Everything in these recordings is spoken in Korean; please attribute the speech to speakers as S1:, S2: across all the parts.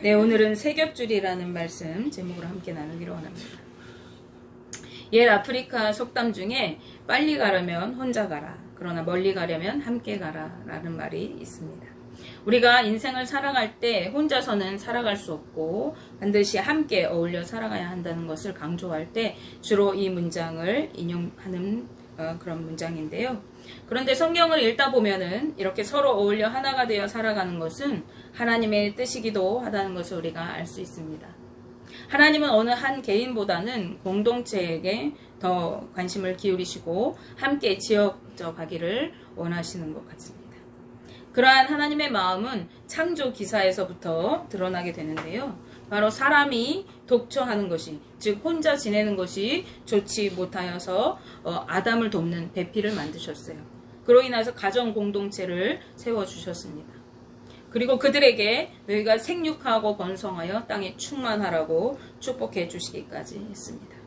S1: 네, 오늘은 세겹줄이라는 말씀 제목으로 함께 나누기로 원합니다. 옛 아프리카 속담 중에 빨리 가려면 혼자 가라, 그러나 멀리 가려면 함께 가라 라는 말이 있습니다. 우리가 인생을 살아갈 때 혼자서는 살아갈 수 없고 반드시 함께 어울려 살아가야 한다는 것을 강조할 때 주로 이 문장을 인용하는 그런 문장인데요. 그런데 성경을 읽다 보면은 이렇게 서로 어울려 하나가 되어 살아가는 것은 하나님의 뜻이기도 하다는 것을 우리가 알 수 있습니다. 하나님은 어느 한 개인보다는 공동체에게 더 관심을 기울이시고 함께 지어져 가기를 원하시는 것 같습니다. 그러한 하나님의 마음은 창조 기사에서부터 드러나게 되는데요. 바로 사람이 독처하는 것이, 즉 혼자 지내는 것이 좋지 못하여서 아담을 돕는 배필을 만드셨어요. 그로 인해서 가정 공동체를 세워주셨습니다. 그리고 그들에게 너희가 생육하고 번성하여 땅에 충만하라고 축복해 주시기까지 했습니다.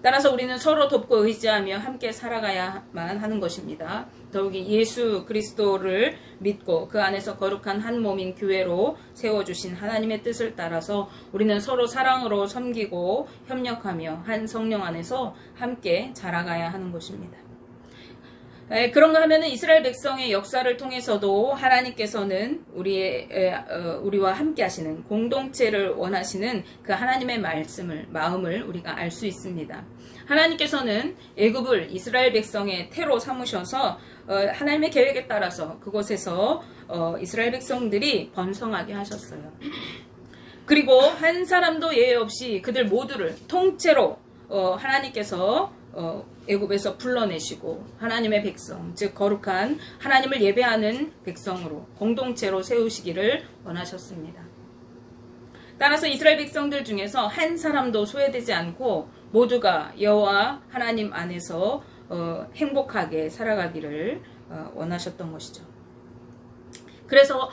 S1: 따라서 우리는 서로 돕고 의지하며 함께 살아가야만 하는 것입니다. 더욱이 예수 그리스도를 믿고 그 안에서 거룩한 한 몸인 교회로 세워주신 하나님의 뜻을 따라서 우리는 서로 사랑으로 섬기고 협력하며 한 성령 안에서 함께 자라가야 하는 것입니다. 그런가 하면은 이스라엘 백성의 역사를 통해서도 하나님께서는 우리와 함께 하시는 공동체를 원하시는 그 하나님의 마음을 우리가 알 수 있습니다. 하나님께서는 애굽을 이스라엘 백성의 태로 삼으셔서 하나님의 계획에 따라서 그곳에서 이스라엘 백성들이 번성하게 하셨어요. 그리고 한 사람도 예외 없이 그들 모두를 통째로 하나님께서 애굽에서 불러내시고 하나님의 백성, 즉 거룩한 하나님을 예배하는 백성으로 공동체로 세우시기를 원하셨습니다. 따라서 이스라엘 백성들 중에서 한 사람도 소외되지 않고 모두가 여호와 하나님 안에서 행복하게 살아가기를 원하셨던 것이죠. 그래서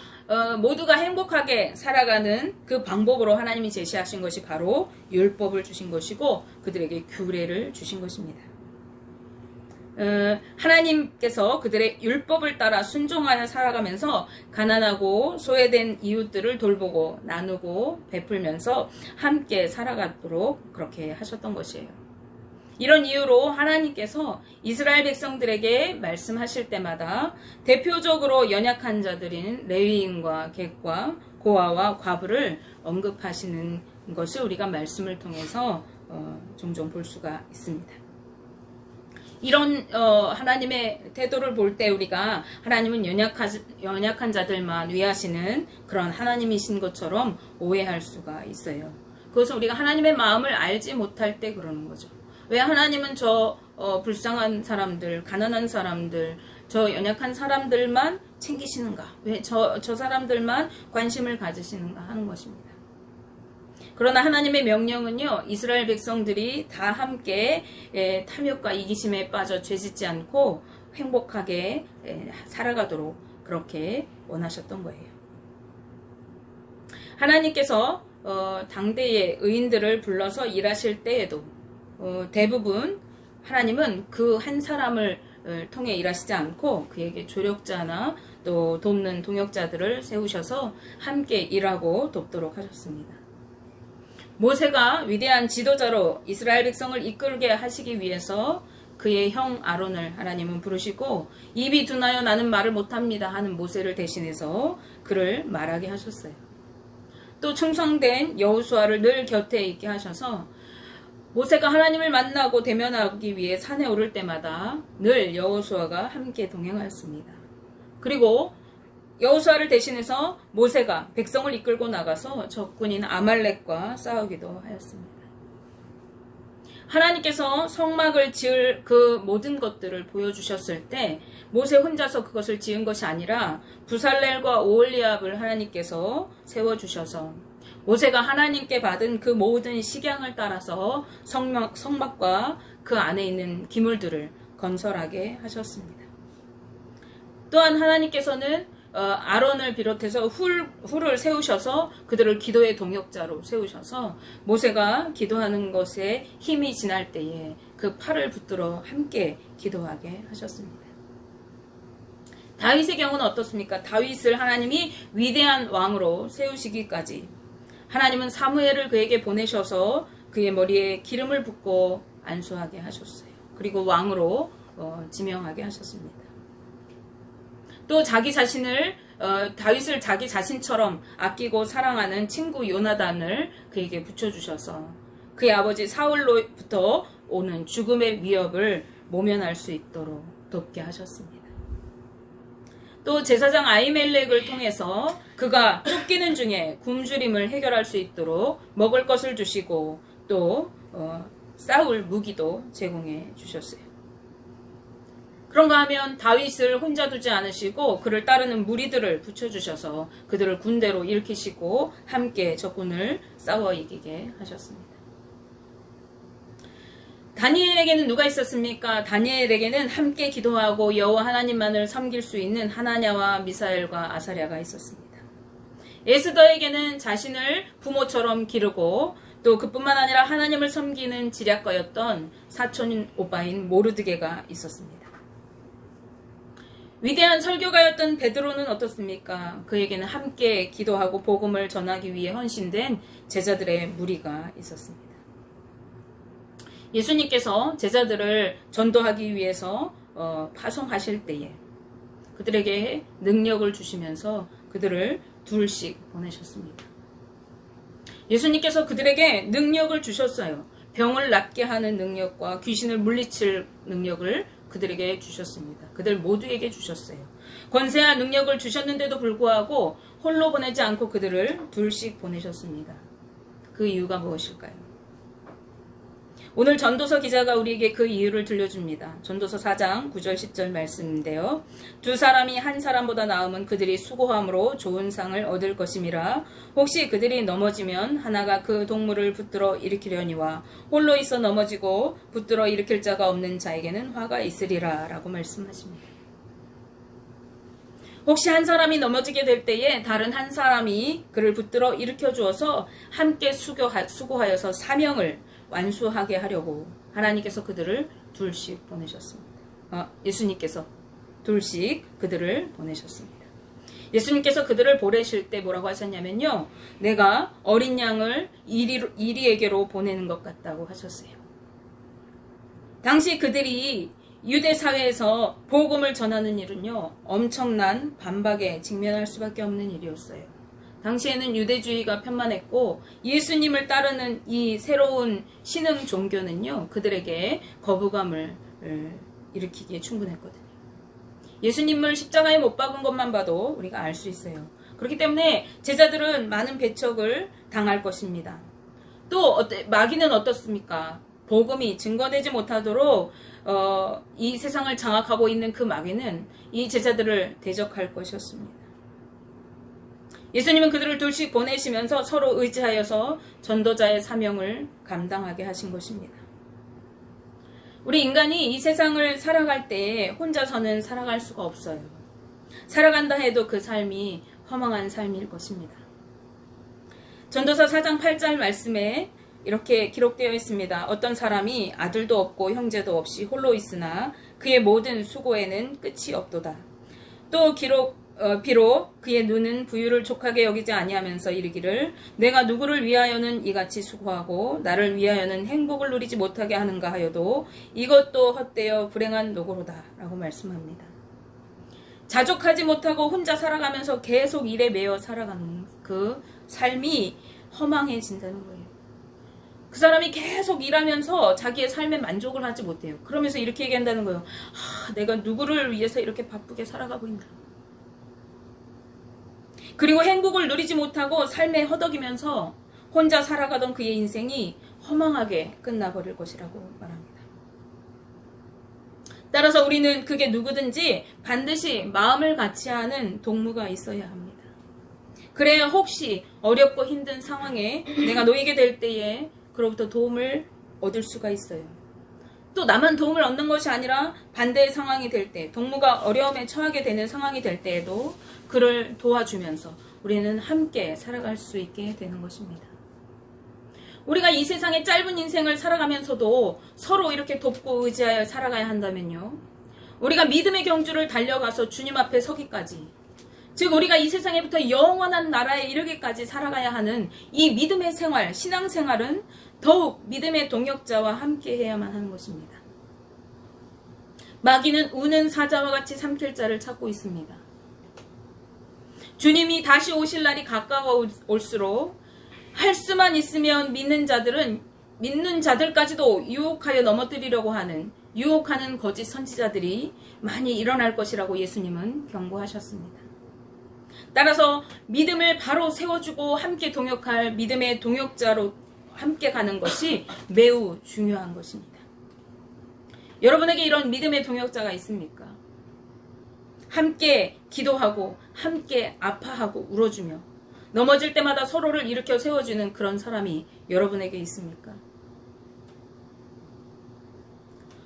S1: 모두가 행복하게 살아가는 그 방법으로 하나님이 제시하신 것이 바로 율법을 주신 것이고 그들에게 규례를 주신 것입니다. 하나님께서 그들의 율법을 따라 순종하여 살아가면서 가난하고 소외된 이웃들을 돌보고 나누고 베풀면서 함께 살아가도록 그렇게 하셨던 것이에요. 이런 이유로 하나님께서 이스라엘 백성들에게 말씀하실 때마다 대표적으로 연약한 자들인 레위인과 객과 고아와 과부를 언급하시는 것을 우리가 말씀을 통해서 종종 볼 수가 있습니다. 이런 하나님의 태도를 볼 때 우리가 하나님은 연약한 자들만 위하시는 그런 하나님이신 것처럼 오해할 수가 있어요. 그것은 우리가 하나님의 마음을 알지 못할 때 그러는 거죠. 왜 하나님은 저 불쌍한 사람들, 가난한 사람들, 저 연약한 사람들만 챙기시는가? 왜 저 사람들만 관심을 가지시는가 하는 것입니다. 그러나 하나님의 명령은요, 이스라엘 백성들이 다 함께 탐욕과 이기심에 빠져 죄짓지 않고 행복하게 살아가도록 그렇게 원하셨던 거예요. 하나님께서 당대의 의인들을 불러서 일하실 때에도 대부분 하나님은 그 한 사람을 통해 일하시지 않고 그에게 조력자나 또 돕는 동역자들을 세우셔서 함께 일하고 돕도록 하셨습니다. 모세가 위대한 지도자로 이스라엘 백성을 이끌게 하시기 위해서 그의 형 아론을 하나님은 부르시고 입이 둔하여 나는 말을 못합니다 하는 모세를 대신해서 그를 말하게 하셨어요. 또 충성된 여호수아를 늘 곁에 있게 하셔서 모세가 하나님을 만나고 대면하기 위해 산에 오를 때마다 늘 여호수아가 함께 동행하였습니다. 그리고 여호수아를 대신해서 모세가 백성을 이끌고 나가서 적군인 아말렉과 싸우기도 하였습니다. 하나님께서 성막을 지을 그 모든 것들을 보여주셨을 때 모세 혼자서 그것을 지은 것이 아니라 부살렐과 오홀리압을 하나님께서 세워주셔서 모세가 하나님께 받은 그 모든 식양을 따라서 성막과 그 안에 있는 기물들을 건설하게 하셨습니다. 또한 하나님께서는 아론을 비롯해서 훌을 세우셔서 그들을 기도의 동역자로 세우셔서 모세가 기도하는 것에 힘이 지날 때에 그 팔을 붙들어 함께 기도하게 하셨습니다. 다윗의 경우는 어떻습니까? 다윗을 하나님이 위대한 왕으로 세우시기까지 하나님은 사무엘을 그에게 보내셔서 그의 머리에 기름을 붓고 안수하게 하셨어요. 그리고 왕으로 지명하게 하셨습니다. 또 자기 자신을 다윗을 자기 자신처럼 아끼고 사랑하는 친구 요나단을 그에게 붙여주셔서 그의 아버지 사울로부터 오는 죽음의 위협을 모면할 수 있도록 돕게 하셨습니다. 또 제사장 아히멜렉을 통해서 그가 쫓기는 중에 굶주림을 해결할 수 있도록 먹을 것을 주시고 또 싸울 무기도 제공해 주셨어요. 그런가 하면 다윗을 혼자 두지 않으시고 그를 따르는 무리들을 붙여주셔서 그들을 군대로 일으키시고 함께 적군을 싸워 이기게 하셨습니다. 다니엘에게는 누가 있었습니까? 다니엘에게는 함께 기도하고 여호와 하나님만을 섬길 수 있는 하나냐와 미사엘과 아사랴가 있었습니다. 에스더에게는 자신을 부모처럼 기르고 또 그뿐만 아니라 하나님을 섬기는 지략가였던 사촌 오빠인 모르드게가 있었습니다. 위대한 설교가였던 베드로는 어떻습니까? 그에게는 함께 기도하고 복음을 전하기 위해 헌신된 제자들의 무리가 있었습니다. 예수님께서 제자들을 전도하기 위해서 파송하실 때에 그들에게 능력을 주시면서 그들을 둘씩 보내셨습니다. 예수님께서 그들에게 능력을 주셨어요. 병을 낫게 하는 능력과 귀신을 물리칠 능력을 그들에게 주셨습니다. 그들 모두에게 주셨어요. 권세와 능력을 주셨는데도 불구하고 홀로 보내지 않고 그들을 둘씩 보내셨습니다. 그 이유가 무엇일까요? 오늘 전도서 기자가 우리에게 그 이유를 들려줍니다. 전도서 4장 9절 10절 말씀인데요. 두 사람이 한 사람보다 나으면 그들이 수고함으로 좋은 상을 얻을 것임이라. 혹시 그들이 넘어지면 하나가 그 동물을 붙들어 일으키려니와 홀로 있어 넘어지고 붙들어 일으킬 자가 없는 자에게는 화가 있으리라 라고 말씀하십니다. 혹시 한 사람이 넘어지게 될 때에 다른 한 사람이 그를 붙들어 일으켜 주어서 함께 수고하여서 사명을 완수하게 하려고 하나님께서 그들을 둘씩 보내셨습니다. 예수님께서 둘씩 그들을 보내셨습니다. 예수님께서 그들을 보내실 때 뭐라고 하셨냐면요. 내가 어린 양을 이리에게로 보내는 것 같다고 하셨어요. 당시 그들이 유대 사회에서 복음을 전하는 일은요. 엄청난 반박에 직면할 수밖에 없는 일이었어요. 당시에는 유대주의가 편만했고 예수님을 따르는 이 새로운 신흥 종교는요. 그들에게 거부감을 일으키기에 충분했거든요. 예수님을 십자가에 못 박은 것만 봐도 우리가 알 수 있어요. 그렇기 때문에 제자들은 많은 배척을 당할 것입니다. 또 마귀는 어떻습니까? 복음이 증거되지 못하도록 이 세상을 장악하고 있는 그 마귀는 이 제자들을 대적할 것이었습니다. 예수님은 그들을 둘씩 보내시면서 서로 의지하여서 전도자의 사명을 감당하게 하신 것입니다. 우리 인간이 이 세상을 살아갈 때 혼자서는 살아갈 수가 없어요. 살아간다 해도 그 삶이 허망한 삶일 것입니다. 전도서 4장 8절 말씀에 이렇게 기록되어 있습니다. 어떤 사람이 아들도 없고 형제도 없이 홀로 있으나 그의 모든 수고에는 끝이 없도다. 또 비록 그의 눈은 부유를 족하게 여기지 아니하면서 이르기를 내가 누구를 위하여는 이같이 수고하고 나를 위하여는 행복을 누리지 못하게 하는가 하여도 이것도 헛되어 불행한 노고로다 라고 말씀합니다. 자족하지 못하고 혼자 살아가면서 계속 일에 매여 살아가는 그 삶이 허망해진다는 거예요. 그 사람이 계속 일하면서 자기의 삶에 만족을 하지 못해요. 그러면서 이렇게 얘기한다는 거예요. 내가 누구를 위해서 이렇게 바쁘게 살아가고 있나. 그리고 행복을 누리지 못하고 삶에 허덕이면서 혼자 살아가던 그의 인생이 허망하게 끝나버릴 것이라고 말합니다. 따라서 우리는 그게 누구든지 반드시 마음을 같이 하는 동무가 있어야 합니다. 그래야 혹시 어렵고 힘든 상황에 내가 놓이게 될 때에 그로부터 도움을 얻을 수가 있어요. 또 나만 도움을 얻는 것이 아니라 반대의 상황이 될 때, 동무가 어려움에 처하게 되는 상황이 될 때에도 그를 도와주면서 우리는 함께 살아갈 수 있게 되는 것입니다. 우리가 이 세상의 짧은 인생을 살아가면서도 서로 이렇게 돕고 의지하여 살아가야 한다면요. 우리가 믿음의 경주를 달려가서 주님 앞에 서기까지 즉 우리가 이 세상에부터 영원한 나라에 이르기까지 살아가야 하는 이 믿음의 생활, 신앙생활은 더욱 믿음의 동역자와 함께 해야만 하는 것입니다. 마귀는 우는 사자와 같이 삼킬 자를 찾고 있습니다. 주님이 다시 오실 날이 가까워올수록 할 수만 있으면 믿는 자들까지도 유혹하여 넘어뜨리려고 하는 유혹하는 거짓 선지자들이 많이 일어날 것이라고 예수님은 경고하셨습니다. 따라서 믿음을 바로 세워주고 함께 동역할 믿음의 동역자로 함께 가는 것이 매우 중요한 것입니다. 여러분에게 이런 믿음의 동역자가 있습니까? 함께 기도하고 함께 아파하고 울어주며 넘어질 때마다 서로를 일으켜 세워주는 그런 사람이 여러분에게 있습니까?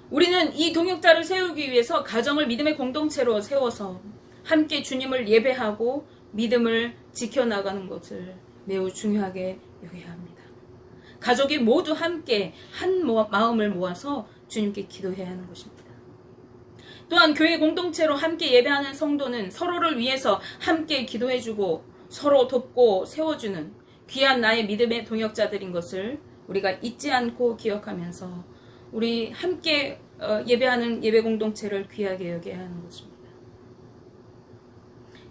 S1: 우리는 이 동역자를 세우기 위해서 가정을 믿음의 공동체로 세워서 함께 주님을 예배하고 믿음을 지켜나가는 것을 매우 중요하게 여겨야 합니다. 가족이 모두 함께 한 마음을 모아서 주님께 기도해야 하는 것입니다. 또한 교회 공동체로 함께 예배하는 성도는 서로를 위해서 함께 기도해주고 서로 돕고 세워주는 귀한 나의 믿음의 동역자들인 것을 우리가 잊지 않고 기억하면서 우리 함께 예배하는 예배 공동체를 귀하게 여겨야 하는 것입니다.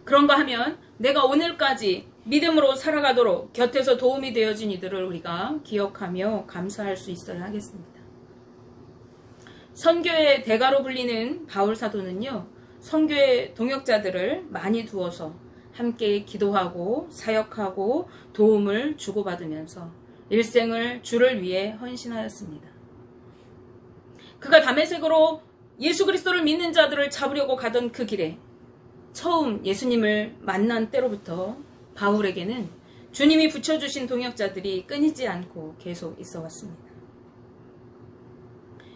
S1: 그런가 하면 내가 오늘까지 믿음으로 살아가도록 곁에서 도움이 되어준 이들을 우리가 기억하며 감사할 수 있어야 하겠습니다. 선교의 대가로 불리는 바울 사도는요, 선교의 동역자들을 많이 두어서 함께 기도하고 사역하고 도움을 주고받으면서 일생을 주를 위해 헌신하였습니다. 그가 다메섹으로 예수 그리스도를 믿는 자들을 잡으려고 가던 그 길에 처음 예수님을 만난 때로부터 바울에게는 주님이 붙여주신 동역자들이 끊이지 않고 계속 있어 왔습니다.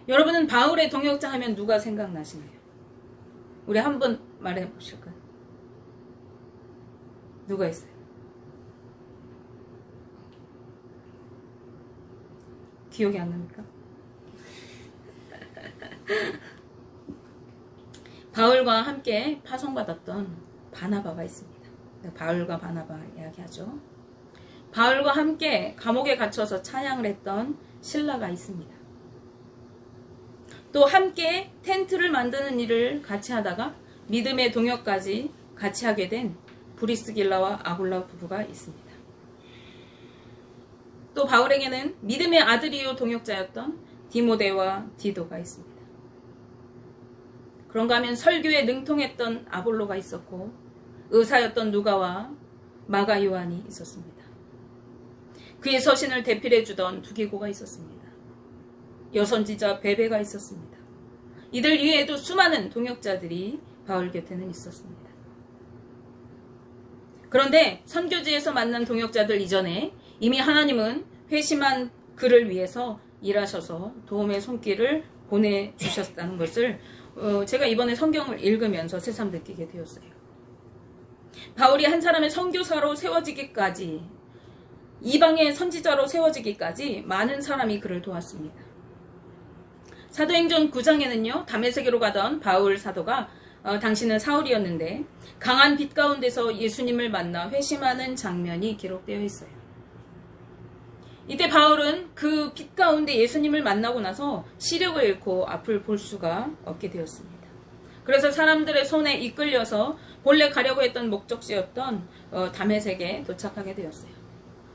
S1: 여러분은 바울의 동역자 하면 누가 생각나시나요? 우리 한번 말해 보실까요? 누가 있어요? 기억이 안 납니까? 바울과 함께 파송받았던 바나바가 있습니다. 바울과 바나바 이야기하죠. 바울과 함께 감옥에 갇혀서 찬양을 했던 실라가 있습니다. 또 함께 텐트를 만드는 일을 같이 하다가 믿음의 동역까지 같이 하게 된 브리스길라와 아굴라 부부가 있습니다. 또 바울에게는 믿음의 아들이요 동역자였던 디모데와 디도가 있습니다. 그런가 하면 설교에 능통했던 아볼로가 있었고 의사였던 누가와 마가 요한이 있었습니다. 그의 서신을 대필해주던 두기고가 있었습니다. 여선지자 베베가 있었습니다. 이들 이외에도 수많은 동역자들이 바울 곁에는 있었습니다. 그런데 선교지에서 만난 동역자들 이전에 이미 하나님은 회심한 그를 위해서 일하셔서 도움의 손길을 보내주셨다는 것을 제가 이번에 성경을 읽으면서 새삼 느끼게 되었어요. 바울이 한 사람의 선교사로 세워지기까지, 이방의 선지자로 세워지기까지 많은 사람이 그를 도왔습니다. 사도행전 9장에는요, 다메섹으로 가던 바울 사도가 당시는 사울이었는데 강한 빛 가운데서 예수님을 만나 회심하는 장면이 기록되어 있어요. 이때 바울은 그 빛 가운데 예수님을 만나고 나서 시력을 잃고 앞을 볼 수가 없게 되었습니다. 그래서 사람들의 손에 이끌려서 본래 가려고 했던 목적지였던 다메섹에 도착하게 되었어요.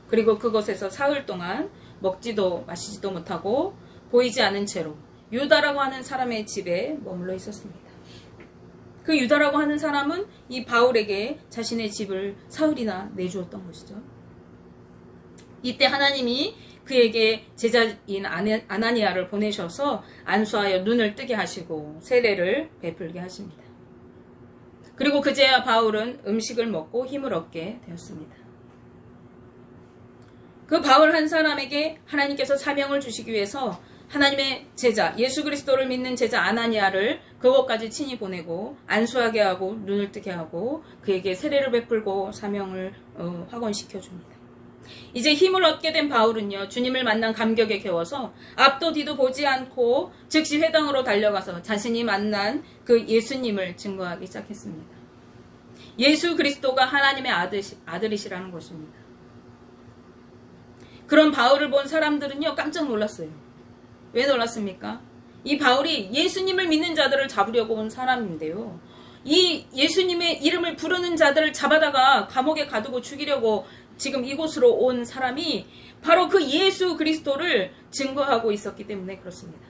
S1: 그리고 그곳에서 사흘 동안 먹지도 마시지도 못하고 보이지 않은 채로 유다라고 하는 사람의 집에 머물러 있었습니다. 그 유다라고 하는 사람은 이 바울에게 자신의 집을 사흘이나 내주었던 것이죠. 이때 하나님이 그에게 제자인 아나니아를 보내셔서 안수하여 눈을 뜨게 하시고 세례를 베풀게 하십니다. 그리고 그제야 바울은 음식을 먹고 힘을 얻게 되었습니다. 그 바울 한 사람에게 하나님께서 사명을 주시기 위해서 하나님의 제자, 예수 그리스도를 믿는 제자 아나니아를 그곳까지 친히 보내고 안수하게 하고 눈을 뜨게 하고 그에게 세례를 베풀고 사명을 확언시켜 줍니다. 이제 힘을 얻게 된 바울은요, 주님을 만난 감격에 겨워서 앞도 뒤도 보지 않고 즉시 회당으로 달려가서 자신이 만난 그 예수님을 증거하기 시작했습니다. 예수 그리스도가 하나님의 아들이시라는 것입니다. 그런 바울을 본 사람들은요, 깜짝 놀랐어요. 왜 놀랐습니까? 이 바울이 예수님을 믿는 자들을 잡으려고 온 사람인데요. 이 예수님의 이름을 부르는 자들을 잡아다가 감옥에 가두고 죽이려고 지금 이곳으로 온 사람이 바로 그 예수 그리스도를 증거하고 있었기 때문에 그렇습니다.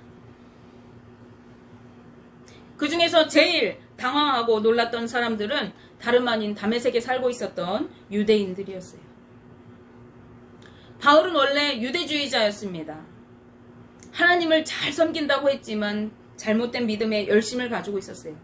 S1: 그 중에서 제일 당황하고 놀랐던 사람들은 다름 아닌 다메섹에 살고 있었던 유대인들이었어요. 바울은 원래 유대주의자였습니다. 하나님을 잘 섬긴다고 했지만 잘못된 믿음에 열심을 가지고 있었어요.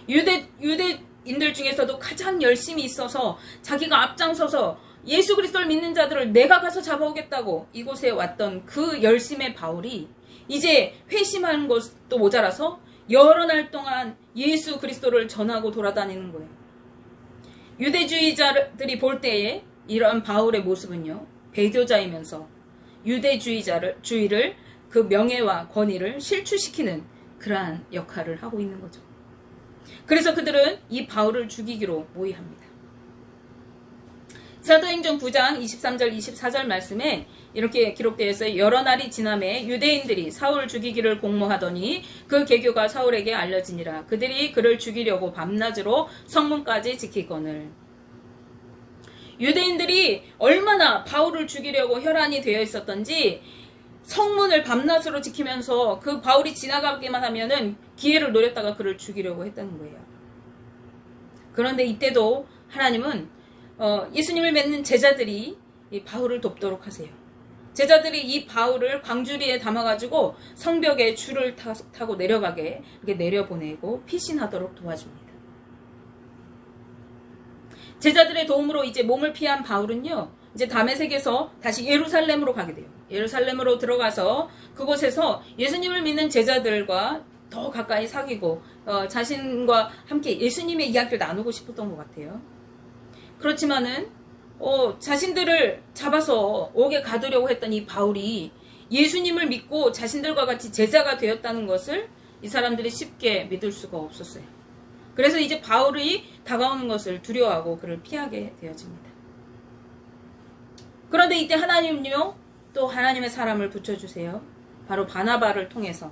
S1: 유대인들 중에서도 가장 열심히 있어서 자기가 앞장서서 예수 그리스도를 믿는 자들을 내가 가서 잡아오겠다고 이곳에 왔던 그 열심의 바울이 이제 회심한 것도 모자라서 여러 날 동안 예수 그리스도를 전하고 돌아다니는 거예요. 유대주의자들이 볼 때에 이런 바울의 모습은요, 배교자이면서 유대주의를 그 명예와 권위를 실추시키는 그러한 역할을 하고 있는 거죠. 그래서 그들은 이 바울을 죽이기로 모의합니다. 사도행전 9장 23절 24절 말씀에 이렇게 기록되어 있어요. 여러 날이 지남에 유대인들이 사울을 죽이기를 공모하더니 그 계교가 사울에게 알려지니라. 그들이 그를 죽이려고 밤낮으로 성문까지 지키거늘. 유대인들이 얼마나 바울을 죽이려고 혈안이 되어 있었던지 성문을 밤낮으로 지키면서 그 바울이 지나가기만 하면은 기회를 노렸다가 그를 죽이려고 했다는 거예요. 그런데 이때도 하나님은 예수님을 믿는 제자들이 이 바울을 돕도록 하세요. 제자들이 이 바울을 광주리에 담아가지고 성벽에 줄을 타고 내려가게 이렇게 내려보내고 피신하도록 도와줍니다. 제자들의 도움으로 이제 몸을 피한 바울은요, 이제 다메섹에서 다시 예루살렘으로 가게 돼요. 예루살렘으로 들어가서 그곳에서 예수님을 믿는 제자들과 더 가까이 사귀고 자신과 함께 예수님의 이야기를 나누고 싶었던 것 같아요. 그렇지만은 자신들을 잡아서 옥에 가두려고 했던 이 바울이 예수님을 믿고 자신들과 같이 제자가 되었다는 것을 이 사람들이 쉽게 믿을 수가 없었어요. 그래서 이제 바울이 다가오는 것을 두려워하고 그를 피하게 되어집니다. 그런데 이때 하나님은요, 또 하나님의 사람을 붙여주세요. 바로 바나바를 통해서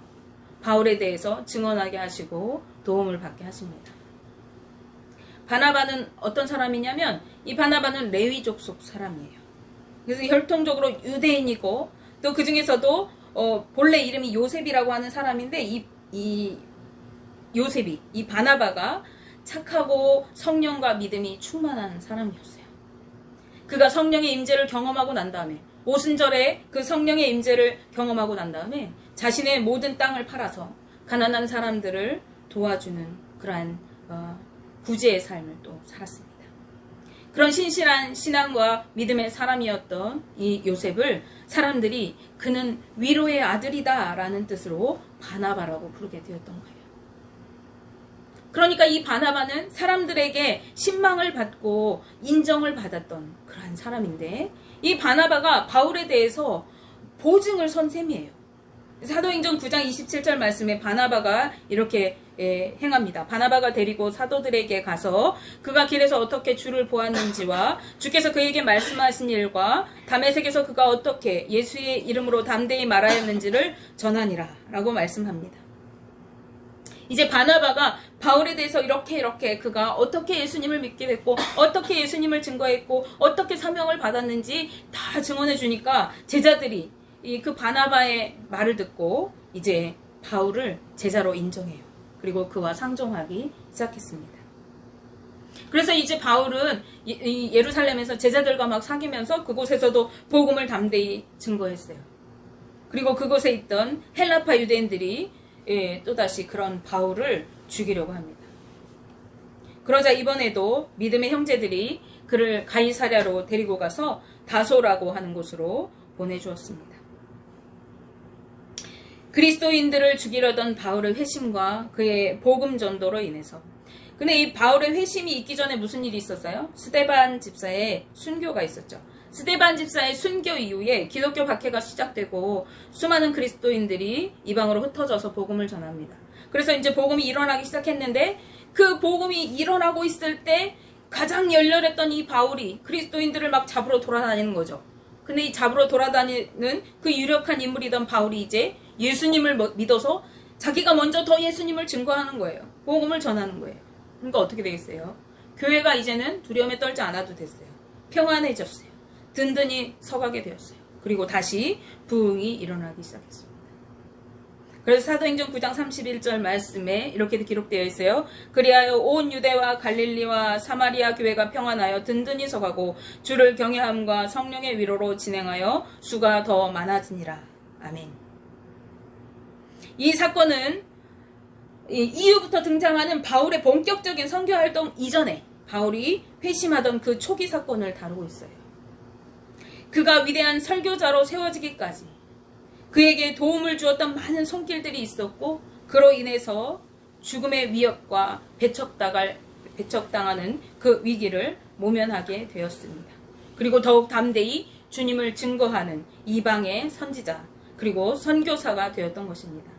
S1: 바울에 대해서 증언하게 하시고 도움을 받게 하십니다. 바나바는 어떤 사람이냐면 이 바나바는 레위족 속 사람이에요. 그래서 혈통적으로 유대인이고 또 그 중에서도 본래 이름이 요셉이라고 하는 사람인데 이 요셉이 이 바나바가 착하고 성령과 믿음이 충만한 사람이었어요. 그가 성령의 임재를 경험하고 난 다음에 오순절에 그 성령의 임재를 경험하고 난 다음에 자신의 모든 땅을 팔아서 가난한 사람들을 도와주는 그러한 구제의 삶을 또 살았습니다. 그런 신실한 신앙과 믿음의 사람이었던 이 요셉을 사람들이 그는 위로의 아들이다 라는 뜻으로 바나바라고 부르게 되었던 거예요. 그러니까 이 바나바는 사람들에게 신망을 받고 인정을 받았던 그러한 사람인데 이 바나바가 바울에 대해서 보증을 선 셈이에요. 사도행전 9장 27절 말씀에 바나바가 이렇게 행합니다. 바나바가 데리고 사도들에게 가서 그가 길에서 어떻게 주를 보았는지와 주께서 그에게 말씀하신 일과 다메섹에서 그가 어떻게 예수의 이름으로 담대히 말하였는지를 전하니라 라고 말씀합니다. 이제 바나바가 바울에 대해서 이렇게 그가 어떻게 예수님을 믿게 됐고 어떻게 예수님을 증거했고 어떻게 사명을 받았는지 다 증언해 주니까 제자들이 그 바나바의 말을 듣고 이제 바울을 제자로 인정해요. 그리고 그와 상종하기 시작했습니다. 그래서 이제 바울은 예루살렘에서 제자들과 막 사귀면서 그곳에서도 복음을 담대히 증거했어요. 그리고 그곳에 있던 헬라파 유대인들이 또다시 그런 바울을 죽이려고 합니다. 그러자 이번에도 믿음의 형제들이 그를 가이사랴로 데리고 가서 다소라고 하는 곳으로 보내주었습니다. 그리스도인들을 죽이려던 바울의 회심과 그의 복음 전도로 인해서. 근데 이 바울의 회심이 있기 전에 무슨 일이 있었어요? 스데반 집사의 순교가 있었죠. 스데반 집사의 순교 이후에 기독교 박해가 시작되고 수많은 그리스도인들이 이방으로 흩어져서 복음을 전합니다. 그래서 이제 복음이 일어나기 시작했는데 그 복음이 일어나고 있을 때 가장 열렬했던 이 바울이 그리스도인들을 막 잡으러 돌아다니는 거죠. 근데 이 잡으러 돌아다니는 그 유력한 인물이던 바울이 이제 예수님을 믿어서 자기가 먼저 더 예수님을 증거하는 거예요. 복음을 전하는 거예요. 그러니까 어떻게 되겠어요? 교회가 이제는 두려움에 떨지 않아도 됐어요. 평안해졌어요. 든든히 서가게 되었어요. 그리고 다시 부흥이 일어나기 시작했습니다. 그래서 사도행전 9장 31절 말씀에 이렇게 기록되어 있어요. 그리하여 온 유대와 갈릴리와 사마리아 교회가 평안하여 든든히 서가고 주를 경외함과 성령의 위로로 진행하여 수가 더 많아지니라. 아멘. 이 사건은 이후부터 등장하는 바울의 본격적인 선교활동 이전에 바울이 회심하던 그 초기 사건을 다루고 있어요. 그가 위대한 설교자로 세워지기까지 그에게 도움을 주었던 많은 손길들이 있었고 그로 인해서 죽음의 위협과 배척당하는 그 위기를 모면하게 되었습니다. 그리고 더욱 담대히 주님을 증거하는 이방의 선지자 그리고 선교사가 되었던 것입니다.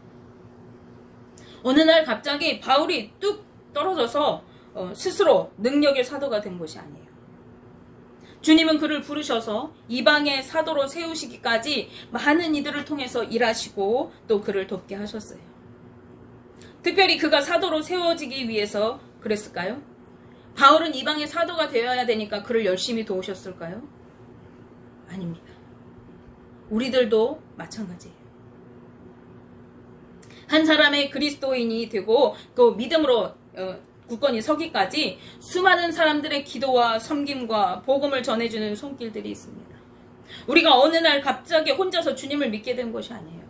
S1: 어느 날 갑자기 바울이 뚝 떨어져서 스스로 능력의 사도가 된 것이 아니에요. 주님은 그를 부르셔서 이방의 사도로 세우시기까지 많은 이들을 통해서 일하시고 또 그를 돕게 하셨어요. 특별히 그가 사도로 세워지기 위해서 그랬을까요? 바울은 이방의 사도가 되어야 되니까 그를 열심히 도우셨을까요? 아닙니다. 우리들도 마찬가지예요. 한 사람의 그리스도인이 되고 또 믿음으로 굳건히 서기까지 수많은 사람들의 기도와 섬김과 복음을 전해주는 손길들이 있습니다. 우리가 어느 날 갑자기 혼자서 주님을 믿게 된 것이 아니에요.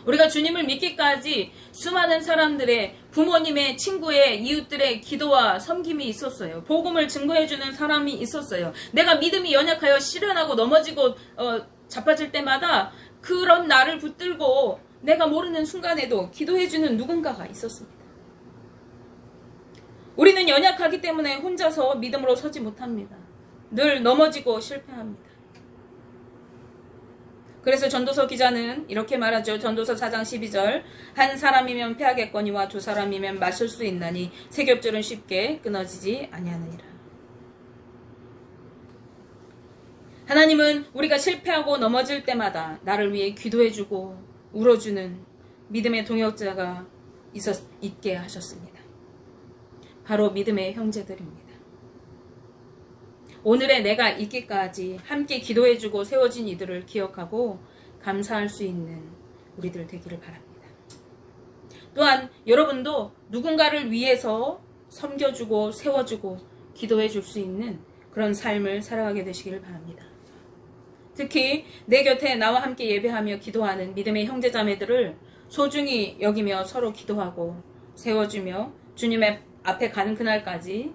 S1: 우리가 주님을 믿기까지 수많은 사람들의 부모님의 친구의 이웃들의 기도와 섬김이 있었어요. 복음을 증거해주는 사람이 있었어요. 내가 믿음이 연약하여 실현하고 넘어지고 자빠질 때마다 그런 나를 붙들고 내가 모르는 순간에도 기도해주는 누군가가 있었습니다. 우리는 연약하기 때문에 혼자서 믿음으로 서지 못합니다. 늘 넘어지고 실패합니다. 그래서 전도서 기자는 이렇게 말하죠. 전도서 4장 12절 한 사람이면 패하겠거니와 두 사람이면 맞설 수 있나니 세 겹줄은 쉽게 끊어지지 아니하느니라. 하나님은 우리가 실패하고 넘어질 때마다 나를 위해 기도해주고 울어주는 믿음의 동역자가 있게 하셨습니다. 바로 믿음의 형제들입니다. 오늘의 내가 있기까지 함께 기도해주고 세워진 이들을 기억하고 감사할 수 있는 우리들 되기를 바랍니다. 또한 여러분도 누군가를 위해서 섬겨주고 세워주고 기도해줄 수 있는 그런 삶을 살아가게 되시기를 바랍니다. 특히 내 곁에 나와 함께 예배하며 기도하는 믿음의 형제자매들을 소중히 여기며 서로 기도하고 세워주며 주님의 앞에 가는 그날까지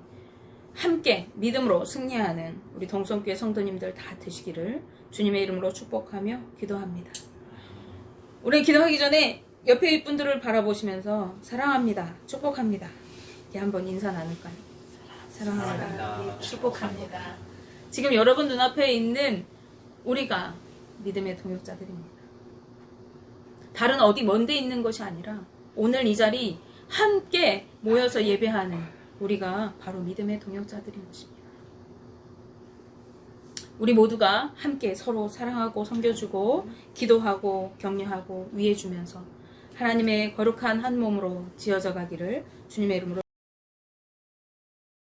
S1: 함께 믿음으로 승리하는 우리 동성교회 성도님들 다 되시기를 주님의 이름으로 축복하며 기도합니다. 우리 기도하기 전에 옆에 분들을 바라보시면서 사랑합니다, 축복합니다 이렇게 한번 인사 나눌까요? 사랑합니다, 축복합니다. 지금 여러분 눈앞에 있는 우리가 믿음의 동역자들입니다. 다른 어디 먼데 있는 것이 아니라 오늘 이 자리 함께 모여서 예배하는 우리가 바로 믿음의 동역자들인 것입니다. 우리 모두가 함께 서로 사랑하고 섬겨주고 기도하고 격려하고 위해주면서 하나님의 거룩한 한 몸으로 지어져 가기를 주님의 이름으로